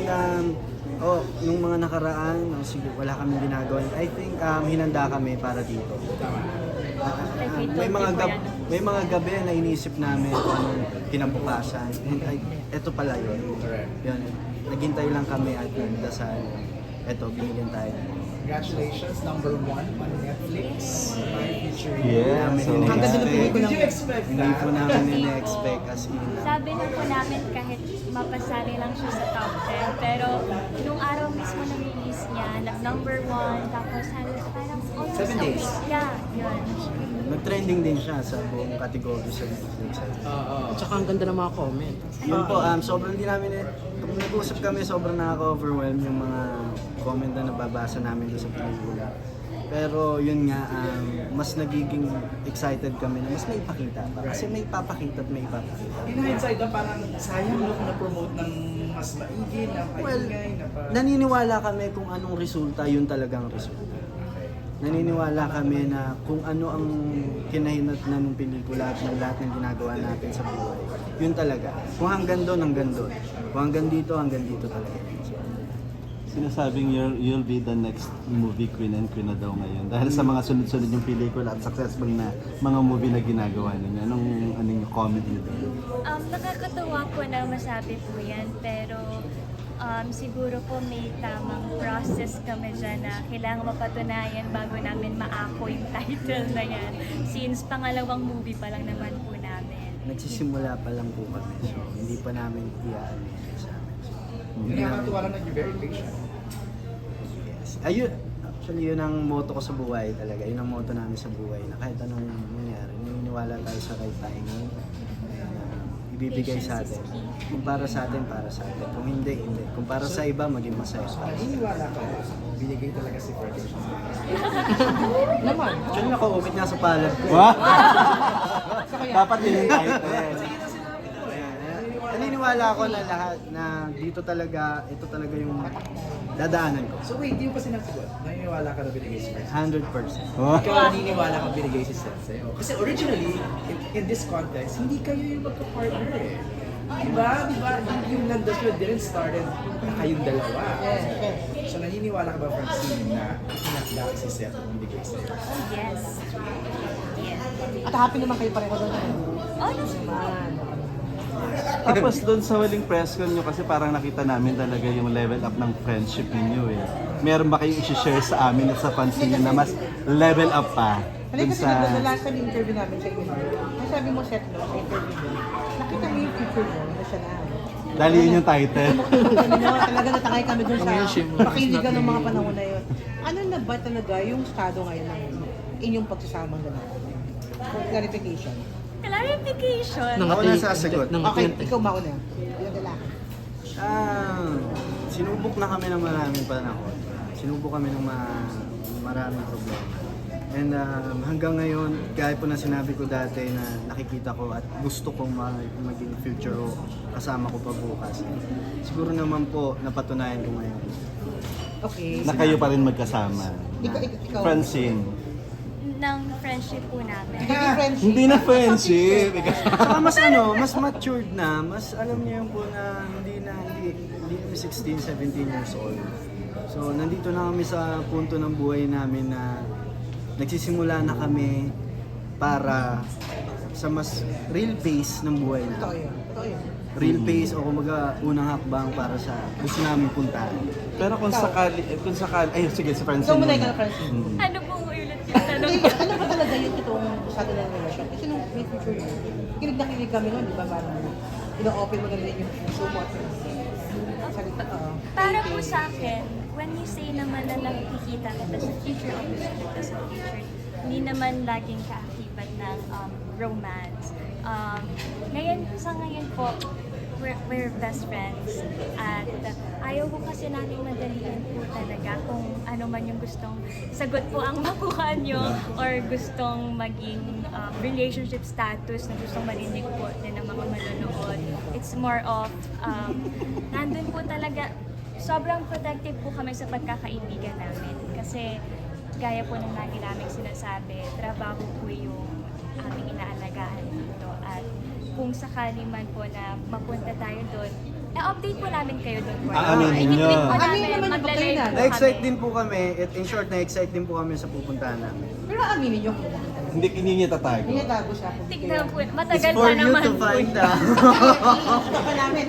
And yung mga nakaraan, siguro wala kaming ginagawa. I think hinanda kami para dito. May mga gabi na inisip namin kung anong kinabukasan. And eto pala yun. Yun. Naghintay lang kami at nagdasal. Eto, binigyan tayo. Congratulations, number 1 on Netflix. Yeah, so Did you expect Hindi that? po namin in-expect as in. Sabi na po namin kahit mapasali lang siya sa top 10, pero nung araw mismo na release niya, number 1, tapos parang almost 7 days. Yeah, yun. Nag-trending din siya sa buong category sa Netflix. At saka ang ganda ng mga comment. Yun po, sobrang di namin kung nag-usap kami, sobrang nakaka-overwhelm yung mga comment na nababasa namin doon sa pelikula. Pero yun nga, mas nagiging excited kami na mas may ipakita pa. Kasi may papakita at may ipapakita. In hindsight, parang sayang look na promote ng mas maigi, na Well, maingay, na parang... naniniwala kami kung anong resulta, yun talagang resulta. Naniniwala kami na kung ano ang kinahinatnan ng pelikula at ng lahat ng ginagawa natin sa buhay, yun talaga. Kung hanggang doon, hanggang doon. Kung hanggang dito talaga. sinasabing you'll be the next movie queen and queen na daw ngayon. Dahil sa mga sunod-sunod yung pelikula at successful na mga movie na ginagawa ninyo. Anong comment niyo doon? Nakakatuwa po na masabi po yan, pero siguro po may tamang process kami dyan na kailangan mapatunayan bago namin maako yung title na yan. Since pangalawang movie pa lang naman po namin. Nagsisimula pa lang po kami. So, hindi pa namin iaan sa amin. So, Nakakatuwa lang na you're very patient. yes. Ayun, actually yun ang motto ko sa buhay talaga. Yun ang motto namin sa buhay na kahit anong mangyari, naniniwala tayo sa right timing na ibibigay sa atin. Kung para sa atin, para sa atin. Kung hindi, hindi. Kung para sa iba, maging masaya tayo. Naniniwala ka ba? Binigay talaga si Fergus. Naman. Actually, naka-umit nga sa palad ko. Wow! Dapat yun yung title. Naniniwala ako na lahat na dito talaga, ito talaga yung dadaanan ko. So wait, di mo pa sinasagot. Naniniwala ka na binigay si Fergus? 100%. Ikaw naniniwala kang binigay si Seth sa'yo. Kasi originally, in this context, hindi kayo yung magka-partner eh. Diba? Yung nandun didn't started na kayong dalawa. So naniniwala ka ba, Francine, na hinakda si Seth ang binigay sa'yo? Yes. Yes. At happy naman kayo pareho doon. Oh, Naman. Tapos doon sa huling press con nyo kasi parang nakita namin talaga yung level up ng friendship ninyo eh. Meron ba kayong i-share sa amin at sa fans ninyo na mas level up pa? Halika Dun kasi sa... the last time interview namin sa inyo, ang sabi mo set no, sa interview mo, nakita mo yung picture mo na siya na. Dahil yun yung title. Talaga natangay kami dun sa pakiligan ng mga panahon na yun. Ano na ba talaga yung estado ngayon ng inyong pagsasamang dalawa? For clarification. clarification. Ako na sasagot. Okay, ikaw mauna. Yung lalaki. Sinubok na kami ng maraming panahon. Sinubok kami ng maraming problema. And hanggang ngayon, gaya po na sinabi ko dati na nakikita ko at gusto kong maging future o kasama ko pa bukas. Siguro naman po napatunayan ko ngayon. Okay. Na kayo pa rin magkasama. Ikaw. Francine. Ng friendship po namin. Hindi friendship. Hindi na friendship. Saka mas matured na, mas alam niyo yung po na hindi kami 16, 17 years old. So nandito na kami sa punto ng buhay namin na nagsisimula na kami para sa mas real pace ng buhay Totoo namin. yun. Totoo yun. Real pace o kumbaga unang hakbang para sa gusto namin puntahan. Pero kung sakali, ay sige si Francine. Ikaw muna muna. ikaw, Francine. Ano po ulit yung tanong? Hindi, ano ba talaga yung totoong estado ng relasyon? Kasi nung may future yun, kinig na kinig kami nun, di ba? Parang ino-open mo na rin yung so what? Salita ka. Para po sa akin, when you say naman na nakikita kita sa future o gusto kita sa future, hindi naman laging kaakibat ng romance. Sa ngayon po, we're best friends. At ayaw ko kasi namin madaliin po talaga kung ano man yung gustong sagot po ang makuha nyo or gustong maging relationship status na gustong marinig po din ng mga manonood. It's more of, nandun po talaga, sobrang protective po kami sa pagkakaibigan namin. Kasi gaya po ng lagi namin sinasabi, trabaho po yung aming inaalagaan dito. At kung sakali man po na mapunta tayo doon, update po namin kayo doon. Aaminin nyo. I-tweet po Aminin namin, naman yung magla-live pagkain po Na-excite kami. din po kami, in short, na-excite din po kami sa pupuntahan namin. Pero aminin nyo kung Hindi niya tatago. hindi niya tago siya. Tignan po, It's matagal for pa you naman to po. find out. Ito pa namin.